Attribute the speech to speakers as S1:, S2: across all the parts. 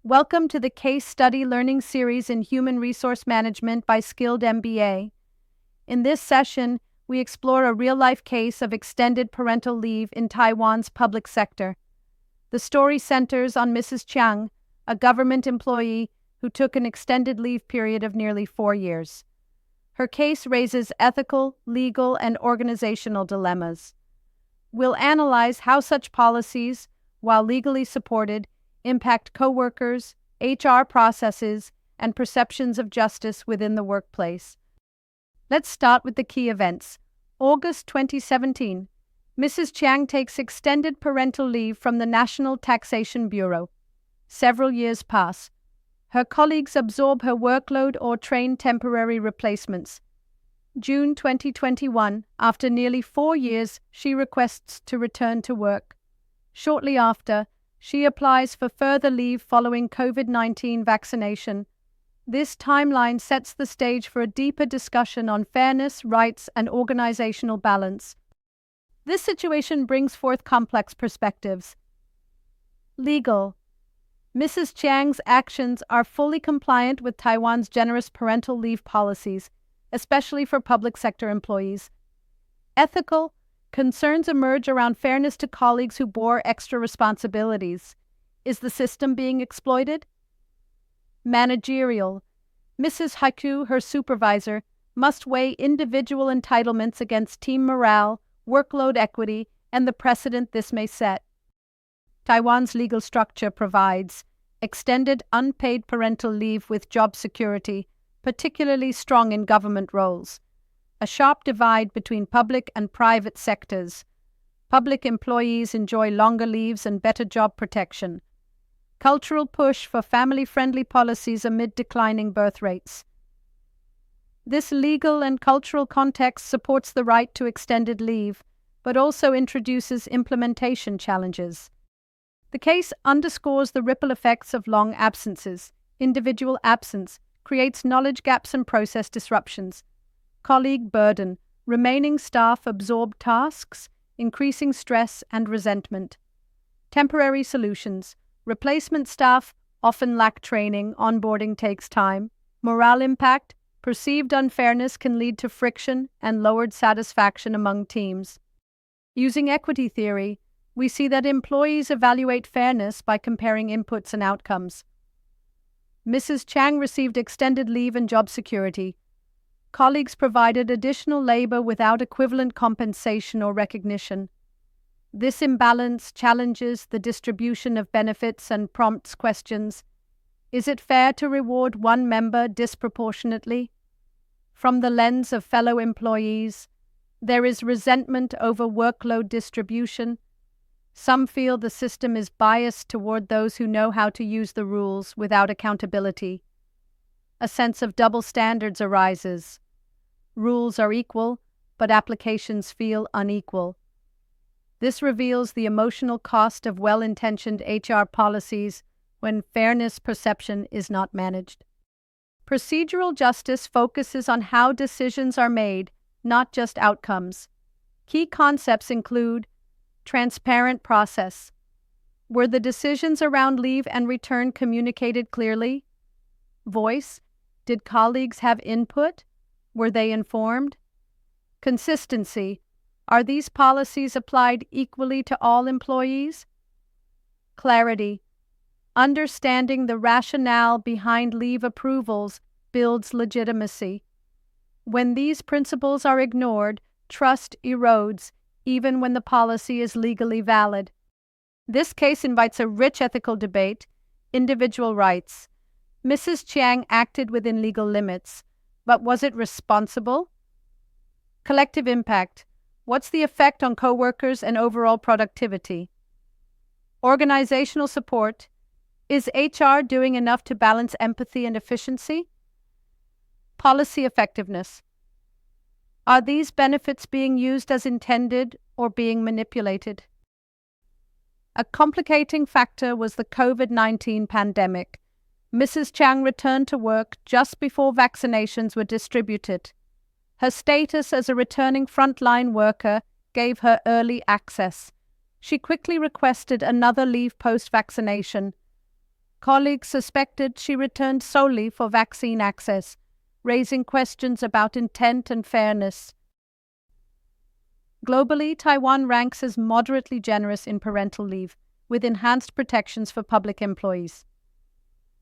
S1: Welcome to the Case Study Learning Series in Human Resource Management by Skilled MBA. In this session, we explore a real-life case of extended parental leave in Taiwan's public sector. The story centers on Mrs. Chiang, a government employee who took an extended leave period of nearly 4 years. Her case raises ethical, legal, and organizational dilemmas. We'll analyze how such policies, while legally supported, impact coworkers, HR processes, and perceptions of justice within the workplace. Let's start with the key events. August 2017. Mrs. Chiang takes extended parental leave from the National Taxation Bureau. Several years pass. Her colleagues absorb her workload or train temporary replacements. June 2021, after nearly 4 years, she requests to return to work. Shortly after, she applies for further leave following COVID-19 vaccination. This timeline sets the stage for a deeper discussion on fairness, rights, and organizational balance. This situation brings forth complex perspectives. Legal. Mrs. Chiang's actions are fully compliant with Taiwan's generous parental leave policies, especially for public sector employees. Ethical. Concerns emerge around fairness to colleagues who bore extra responsibilities. Is the system being exploited? Managerial. Mrs. Haiku, her supervisor, must weigh individual entitlements against team morale, workload equity, and the precedent this may set. Taiwan's legal structure provides extended unpaid parental leave with job security, particularly strong in government roles. A sharp divide between public and private sectors. Public employees enjoy longer leaves and better job protection. Cultural push for family-friendly policies amid declining birth rates. This legal and cultural context supports the right to extended leave, but also introduces implementation challenges. The case underscores the ripple effects of long absences. Individual absence creates knowledge gaps and process disruptions. Colleague burden. Remaining staff absorb tasks, increasing stress and resentment. Temporary solutions. Replacement staff often lack training, onboarding takes time. Morale impact. Perceived unfairness can lead to friction and lowered satisfaction among teams. Using equity theory, we see that employees evaluate fairness by comparing inputs and outcomes. Mrs. Chiang received extended leave and job security. Colleagues provided additional labor without equivalent compensation or recognition. This imbalance challenges the distribution of benefits and prompts questions. Is it fair to reward one member disproportionately? From the lens of fellow employees, there is resentment over workload distribution. Some feel the system is biased toward those who know how to use the rules without accountability. A sense of double standards arises. Rules are equal, but applications feel unequal. This reveals the emotional cost of well-intentioned HR policies when fairness perception is not managed. Procedural justice focuses on how decisions are made, not just outcomes. Key concepts include transparent process. Were the decisions around leave and return communicated clearly? Voice. Did colleagues have input? Were they informed? Consistency. Are these policies applied equally to all employees? Clarity. Understanding the rationale behind leave approvals builds legitimacy. When these principles are ignored, trust erodes, even when the policy is legally valid. This case invites a rich ethical debate. Individual rights. Mrs. Chiang acted within legal limits, but was it responsible? Collective impact. What's the effect on coworkers and overall productivity? Organizational support. Is HR doing enough to balance empathy and efficiency? Policy effectiveness. Are these benefits being used as intended or being manipulated? A complicating factor was the COVID-19 pandemic. Mrs. Chiang returned to work just before vaccinations were distributed. Her status as a returning frontline worker gave her early access. She quickly requested another leave post-vaccination. Colleagues suspected she returned solely for vaccine access, raising questions about intent and fairness. Globally, Taiwan ranks as moderately generous in parental leave, with enhanced protections for public employees.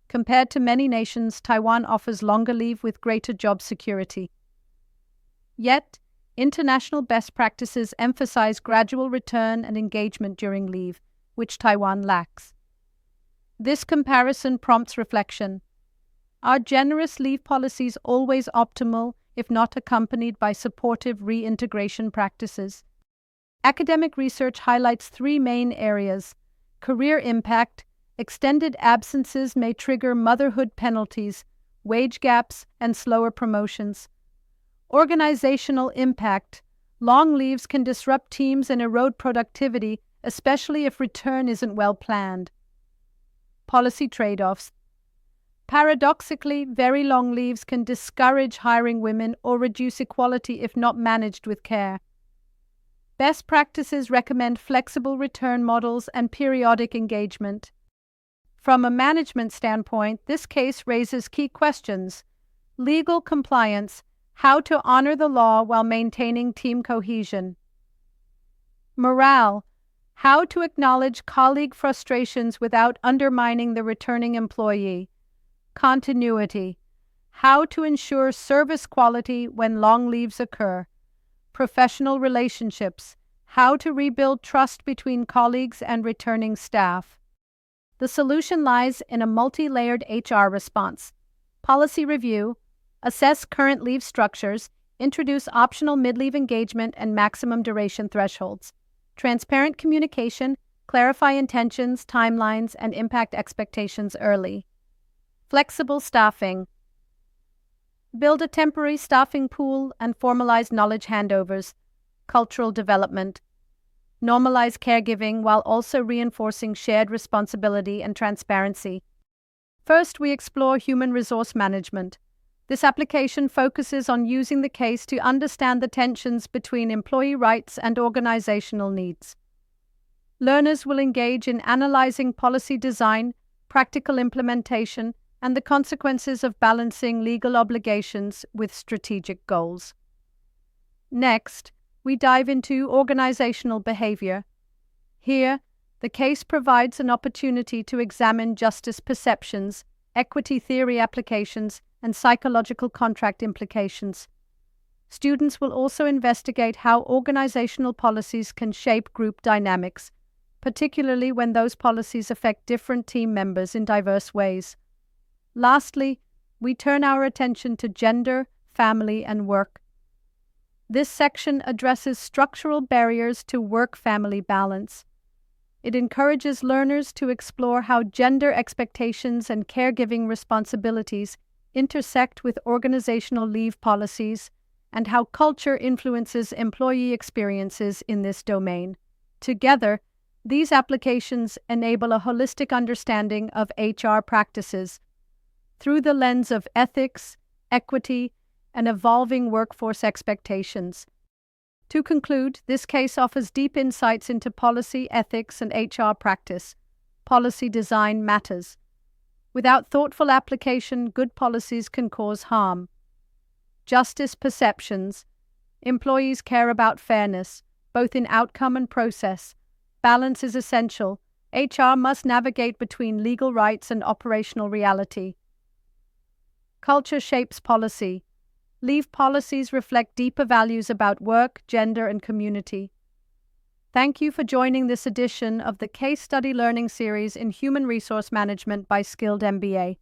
S1: Compared to many nations, Taiwan offers longer leave with greater job security. Yet, international best practices emphasize gradual return and engagement during leave, which Taiwan lacks. This comparison prompts reflection. Are generous leave policies always optimal if not accompanied by supportive reintegration practices? Academic research highlights three main areas: career impact. Extended absences may trigger motherhood penalties, wage gaps, and slower promotions. Organizational impact. Long leaves can disrupt teams and erode productivity, especially if return isn't well planned. Policy trade-offs. Paradoxically, very long leaves can discourage hiring women or reduce equality if not managed with care. Best practices recommend flexible return models and periodic engagement. From a management standpoint, this case raises key questions: legal compliance, how to honor the law while maintaining team cohesion; morale, how to acknowledge colleague frustrations without undermining the returning employee; continuity, how to ensure service quality when long leaves occur; professional relationships, how to rebuild trust between colleagues and returning staff. The solution lies in a multi-layered HR response. Policy review, assess current leave structures, introduce optional mid-leave engagement and maximum duration thresholds. Transparent communication, clarify intentions, timelines, and impact expectations early. Flexible staffing. Build a temporary staffing pool and formalize knowledge handovers. Cultural development. Normalize caregiving while also reinforcing shared responsibility and transparency. First, we explore human resource management. This application focuses on using the case to understand the tensions between employee rights and organizational needs. Learners will engage in analyzing policy design, practical implementation, and the consequences of balancing legal obligations with strategic goals. Next, we dive into organizational behavior. Here, the case provides an opportunity to examine justice perceptions, equity theory applications, and psychological contract implications. Students will also investigate how organizational policies can shape group dynamics, particularly when those policies affect different team members in diverse ways. Lastly, we turn our attention to gender, family, and work. This section addresses structural barriers to work-family balance. It encourages learners to explore how gender expectations and caregiving responsibilities intersect with organizational leave policies and how culture influences employee experiences in this domain. Together, these applications enable a holistic understanding of HR practices through the lens of ethics, equity, and evolving workforce expectations. To conclude, this case offers deep insights into policy, ethics, and HR practice. Policy design matters. Without thoughtful application, good policies can cause harm. Justice perceptions. Employees care about fairness, both in outcome and process. Balance is essential. HR must navigate between legal rights and operational reality. Culture shapes policy. Leave policies reflect deeper values about work, gender, and community. Thank you for joining this edition of the Case Study Learning Series in Human Resource Management by Skilled MBA.